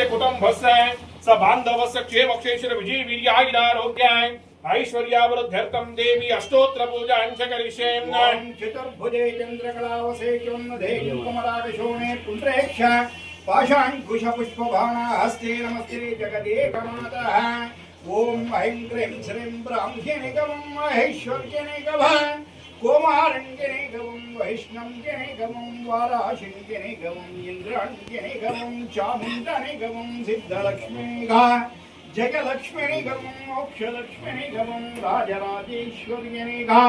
कुटुंबस्य स बांधवस्य क्षेमक्षेत्र विजय वीर्यायुरारोग्याय ऐश्वर्यावृद्ध्यर्थं देवी अष्टोत्तर पूजां च करिष्ये। चतुर्भुजे चंद्रकलावसे चोन्नधे कुमरागशोणे पुण्ड्रेक्ष पाशाङ्कुश पुष्पबाणा हस्ते नमस्ते जगदेकमातः। ओम ऐं क्लीं श्रीं ब्राह्मण्यनिगमं महेश्वर्यनिगमः कोमारण्यनिगमं वैष्णव्यनिगमं वाराशिनिगमं इन्द्राण्यनिगमं चामुण्डनिगमं सिद्धलक्ष्मीनिगमः जगलक्ष्मीनिगमं मोक्षलक्ष्मीनिगमं राजराजेश्वर्यनिगमः।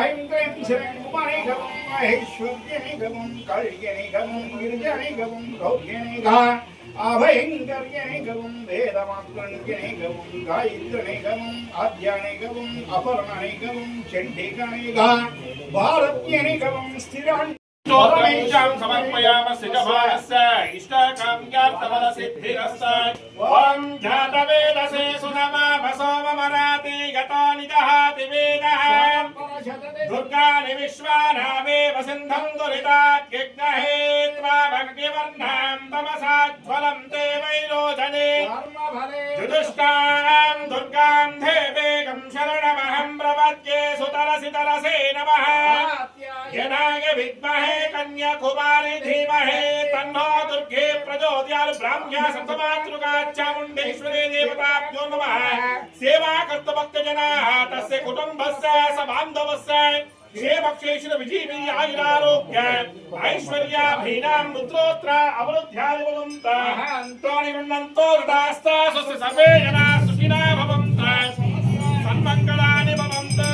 ऐं क्लीं श्रीं उमानिगमं महेश्वर्यनिगमं कल्यनिगमं गिरिजनिगमं गौर्यनिगमः अभयंकर्यनिगमं वेदमात्रनिगमं गायत्रीनिगमं आद्यनिगमं अपर्णनिगमं चण्डिकानिगमं भारत्यनिगमं स्थिरान् स्तोत्रमेषां समर्पयामः सिजभारस्य इष्टकाम्यार्थफलसिद्धिरस्तै। ॐ जातवेदसे सुनमाम सोममराति गतो निदहाति वेदः। दुर्गानि विश्वानामेव सिन्धं दुरितात्यग्नहेत्वा भक्तिवर्णां तमसाज्ज्वलं ते वैरोचने। जुदुष्टां दुर्गां देवीं शरणमहं प्रपद्ये सुतरसितरसे नमः। जनाय विद्महे कन्याकुमारी धीमहि तन्नो दुर्गे प्रचोदयात्। ब्राह्म्या सप्तमातृका चामुण्डेश्वरी देवताभ्यो नमः। सेवा कर्तुभक्तजनाः तस्य कुटुम्बस्य स बान्धवस्य क्षेमक्षेत्र विजयवीर्यायुरारोग्य ऐश्वर्याभीनां रुद्रोत्र अवरुद्ध्यानि भवन्तः। निवृण्णन्तो हृदास्ता स्वस्य सर्वे जनाः सुखिनः भवन्तः सन्मङ्गलानि भवन्तु।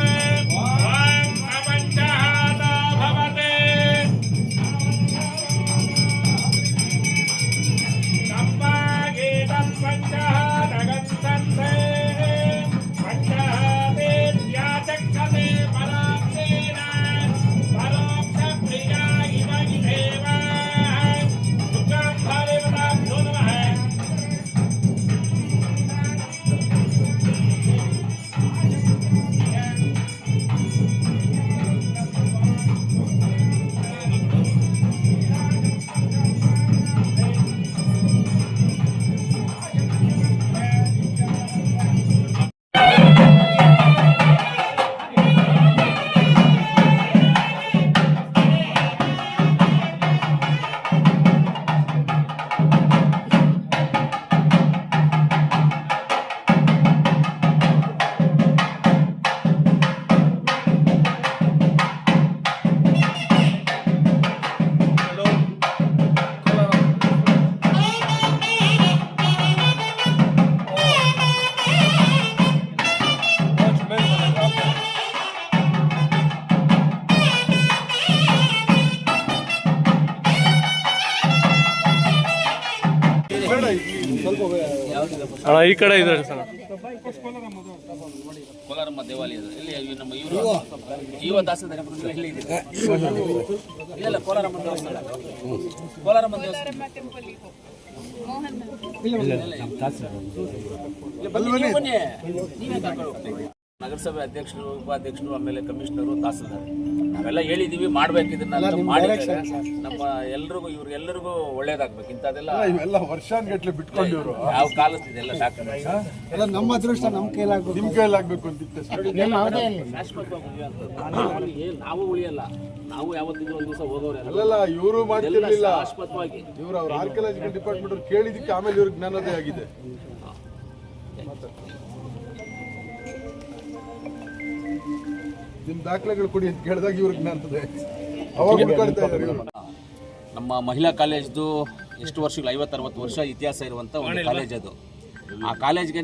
ಈ ಕಡೆ ಇದೆ ಸರ್ ಕೋಲಾರಮ್ಮ ದೇವಾಲಯದಲ್ಲಿ ಇಲ್ಲಿ ನಮ್ಮ ಇವರು ಜೀವ ದಾಸದ ಇಲ್ಲಿ ಇಲ್ಲ ಕೋಲಾರಮ್ಮ ದೇವಸ್ಥಾನ ನೀವೇ ಕರ್ಕೊಂಡು ಹೋಗ್ತೀವಿ. ನಗರಸಭೆ ಅಧ್ಯಕ್ಷರು ಉಪಾಧ್ಯಕ್ಷರು ಆಮೇಲೆ ಕಮಿಷನರು ತಹಸೀಲ್ದಾರ್ ನಾವೆಲ್ಲ ಹೇಳಿದೀವಿ ಮಾಡ್ಬೇಕು ಇದನ್ನೆಲ್ಲ ಮಾಡಿದ್ರೆ ನಮ್ಮ ಎಲ್ರಿಗೂ ಇವ್ರಿಗೆಲ್ಲರಿಗೂ ಒಳ್ಳೇದಾಗ್ಬೇಕು. ಇಂಥದ್ದೆಲ್ಲ ವರ್ಷಾನ್ಗಟ್ಲೆ ಬಿಟ್ಕೊಂಡಿವ್ರು ಯಾವ ಕಾಲದ ಇದೆಲ್ಲ ಡಾಕ್ಯುಮೆಂಟ್ಸ್ ನಮ್ಮ ಅದೃಷ್ಟ ನಮ್ಮ ಕೈಲಾಗಬೇಕು, ನಿಮ್ ಕೈಲಾಗಬೇಕು ಅಂತಿತ್ತು. ಶಾಶ್ವತವಾಗಿ ನಾವು ಉಳಿಯಲ್ಲ, ನಾವು ಯಾವತ್ತಿದ್ರು ಒಂದ್ ದಿವಸ ಹೋಗೋರು ಅಲ್ಲ ಇವರು ಮಾಡ್ತಿರ್ಲಿಲ್ಲ. ಶಾಶ್ವತವಾಗಿ ಇವರು ಅವ್ರ ಆರ್ಕಿಯಾಲಜಿಕಲ್ ಡಿಪಾರ್ಟ್ಮೆಂಟ್ ಅವ್ರು ಕೇಳಿದಕ್ಕೆ ಆಮೇಲೆ ಇವ್ರಿಗೆ ಜ್ಞಾನೋದಯ ಆಗಿದೆ. ನಿಮ್ ದಾಖಲೆಗಳು ಕೊಡಿ ಅಂತ ಕೇಳಿದಾಗ ಇವ್ರಿಗೆ ಜ್ಞಾನೋದಯ ಅವಾಗ ಹುಡುಕಾಡ್ತಾ ಇದ್ದಾರೆ ಇವರು. ನಮ್ಮ ಮಹಿಳಾ ಕಾಲೇಜ್ದು ಎಷ್ಟು ವರ್ಷಗಳು 50-60 ವರ್ಷ ಇತಿಹಾಸ ಇರುವಂಥ ಒಂದು ಕಾಲೇಜ್ ಅದು. ಆ ಕಾಲೇಜ್ಗೆ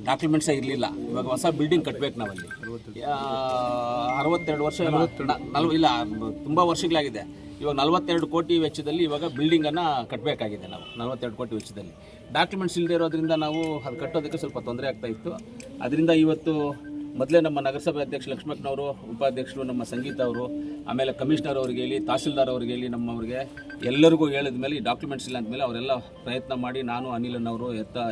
ಡಾಕ್ಯುಮೆಂಟ್ಸೇ ಇರಲಿಲ್ಲ. ಇವಾಗ ಹೊಸ ಬಿಲ್ಡಿಂಗ್ ಕಟ್ಟಬೇಕು ನಾವಲ್ಲಿ. 62 ವರ್ಷ ಇಲ್ಲ ತುಂಬ ವರ್ಷಗಳಾಗಿದೆ. ಇವಾಗ 42 ಕೋಟಿ ವೆಚ್ಚದಲ್ಲಿ ಇವಾಗ ಬಿಲ್ಡಿಂಗನ್ನು ಕಟ್ಟಬೇಕಾಗಿದೆ ನಾವು. 42 ಕೋಟಿ ವೆಚ್ಚದಲ್ಲಿ ಡಾಕ್ಯುಮೆಂಟ್ಸ್ ಇಲ್ಲದೆ ಇರೋದ್ರಿಂದ ನಾವು ಅದು ಕಟ್ಟೋದಕ್ಕೆ ಸ್ವಲ್ಪ ತೊಂದರೆ ಆಗ್ತಾಯಿತ್ತು. ಅದರಿಂದ ಇವತ್ತು ಮೊದಲೇ ನಮ್ಮ ನಗರಸಭೆ ಅಧ್ಯಕ್ಷ ಲಕ್ಷ್ಮಕ್ಕನವರು, ಉಪಾಧ್ಯಕ್ಷರು ನಮ್ಮ ಸಂಗೀತ ಅವರು, ಆಮೇಲೆ ಕಮಿಷನರ್ ಅವ್ರಿಗೆ ಹೇಳಿ, ತಹಸೀಲ್ದಾರ್ ಅವ್ರಿಗೆ ಹೇಳಿ, ನಮ್ಮವ್ರಿಗೆ ಎಲ್ಲರಿಗೂ ಹೇಳಿದ ಮೇಲೆ ಈ ಡಾಕ್ಯುಮೆಂಟ್ಸ್ ಇಲ್ಲ ಅಂದಮೇಲೆ ಅವರೆಲ್ಲ ಪ್ರಯತ್ನ ಮಾಡಿ, ನಾನು ಅನಿಲನವರು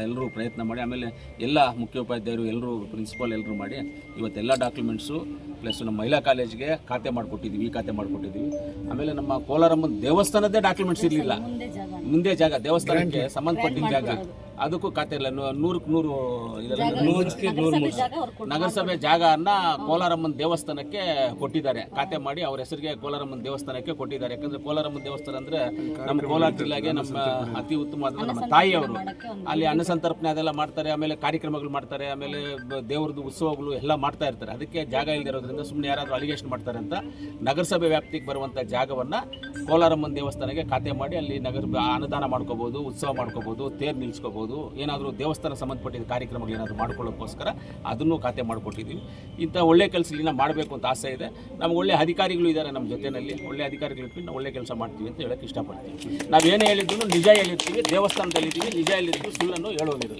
ಎಲ್ಲರೂ ಪ್ರಯತ್ನ ಮಾಡಿ, ಆಮೇಲೆ ಎಲ್ಲ ಮುಖ್ಯೋಪಾಧ್ಯಾಯರು ಎಲ್ಲರೂ ಪ್ರಿನ್ಸಿಪಾಲ್ ಎಲ್ಲರೂ ಮಾಡಿ ಇವತ್ತೆಲ್ಲ ಡಾಕ್ಯುಮೆಂಟ್ಸು ಪ್ಲಸ್ ನಮ್ಮ ಮಹಿಳಾ ಕಾಲೇಜ್ಗೆ ಖಾತೆ ಮಾಡಿಕೊಟ್ಟಿದ್ದೀವಿ, ಖಾತೆ ಮಾಡಿಕೊಟ್ಟಿದ್ದೀವಿ. ಆಮೇಲೆ ನಮ್ಮ ಕೋಲಾರಮ್ಮನ ದೇವಸ್ಥಾನದೇ ಡಾಕ್ಯುಮೆಂಟ್ಸ್ ಇರಲಿಲ್ಲ, ಮುಂದೆ ಜಾಗ ದೇವಸ್ಥಾನಕ್ಕೆ ಸಂಬಂಧಪಟ್ಟಿದ್ದ ಜಾಗ, ಅದಕ್ಕೂ ಖಾತೆ ಇಲ್ಲ. 100ಕ್ಕೆ 100 ನಗರಸಭೆ ಜಾಗನ ಕೋಲಾರಮ್ಮನ ದೇವಸ್ಥಾನಕ್ಕೆ ಕೊಟ್ಟಿದ್ದಾರೆ, ಖಾತೆ ಮಾಡಿ ಅವ್ರ ಹೆಸರಿಗೆ ಕೋಲಾರಮ್ಮನ ದೇವಸ್ಥಾನಕ್ಕೆ ಕೊಟ್ಟಿದ್ದಾರೆ. ಯಾಕಂದ್ರೆ ಕೋಲಾರಮ್ಮನ ದೇವಸ್ಥಾನ ಅಂದ್ರೆ ನಮ್ಮ ಕೋಲಾರ ಜಿಲ್ಲೆಗೆ ನಮ್ಮ ಅತಿ ಉತ್ತಮವಾದ ನಮ್ಮ ತಾಯಿಯವರು. ಅಲ್ಲಿ ಅನ್ನಸಂತರ್ಪಣೆ ಅದೆಲ್ಲ ಮಾಡ್ತಾರೆ, ಆಮೇಲೆ ಕಾರ್ಯಕ್ರಮಗಳು ಮಾಡ್ತಾರೆ, ಆಮೇಲೆ ದೇವ್ರದ್ದು ಉತ್ಸವಗಳು ಎಲ್ಲ ಮಾಡ್ತಾ ಇರ್ತಾರೆ. ಅದಕ್ಕೆ ಜಾಗ ಇಲ್ಲದಿರೋದ್ರಿಂದ ಸುಮ್ಮನೆ ಯಾರಾದರೂ ಅಲಿಗೇಷನ್ ಮಾಡ್ತಾರೆ ಅಂತ ನಗರಸಭೆ ವ್ಯಾಪ್ತಿಗೆ ಬರುವಂಥ ಜಾಗವನ್ನು ಕೋಲಾರಮ್ಮನ ದೇವಸ್ಥಾನಕ್ಕೆ ಖಾತೆ ಮಾಡಿ ಅಲ್ಲಿ ಅನುದಾನ ಮಾಡ್ಕೋಬಹುದು, ಉತ್ಸವ ಮಾಡ್ಕೋಬಹುದು, ತೇರು ನಿಲ್ಲಿಸ್ಕೋಬಹುದು, ಏನಾದರೂ ದೇವಸ್ಥಾನ ಸಂಬಂಧಪಟ್ಟಿದ್ದ ಕಾರ್ಯಕ್ರಮಗಳು ಏನಾದರೂ ಮಾಡ್ಕೊಳ್ಳೋಕ್ಕೋಸ್ಕರ ಅದನ್ನು ಖಾತೆ ಮಾಡಿಕೊಟ್ಟಿದ್ದೀವಿ. ಇಂಥ ಒಳ್ಳೆ ಕೆಲಸ ಇಲ್ಲಿನ ಮಾಡಬೇಕು ಅಂತ ಆಸೆ ಇದೆ. ನಮ್ಗೆ ಒಳ್ಳೆ ಅಧಿಕಾರಿಗಳು ಇದ್ದಾರೆ ನಮ್ಮ ಜೊತೆಯಲ್ಲಿ, ಒಳ್ಳೆ ಅಧಿಕಾರಿಗಳು ಇಟ್ಟು ನಾವು ಒಳ್ಳೆ ಕೆಲಸ ಮಾಡ್ತೀವಿ ಅಂತ ಹೇಳಕ್ಕೆ ಇಷ್ಟಪಡ್ತೀವಿ. ನಾವೇನೇ ಹೇಳಿದ್ರು ನಿಜ ಹೇಳಿರ್ತೀವಿ, ದೇವಸ್ಥಾನದಲ್ಲಿದ್ದೀವಿ, ನಿಜ ಹೇಳಿರ್ತೀವಿ, ಸುಳ್ಳನ್ನು ಹೇಳೋದಿಲ್ಲ.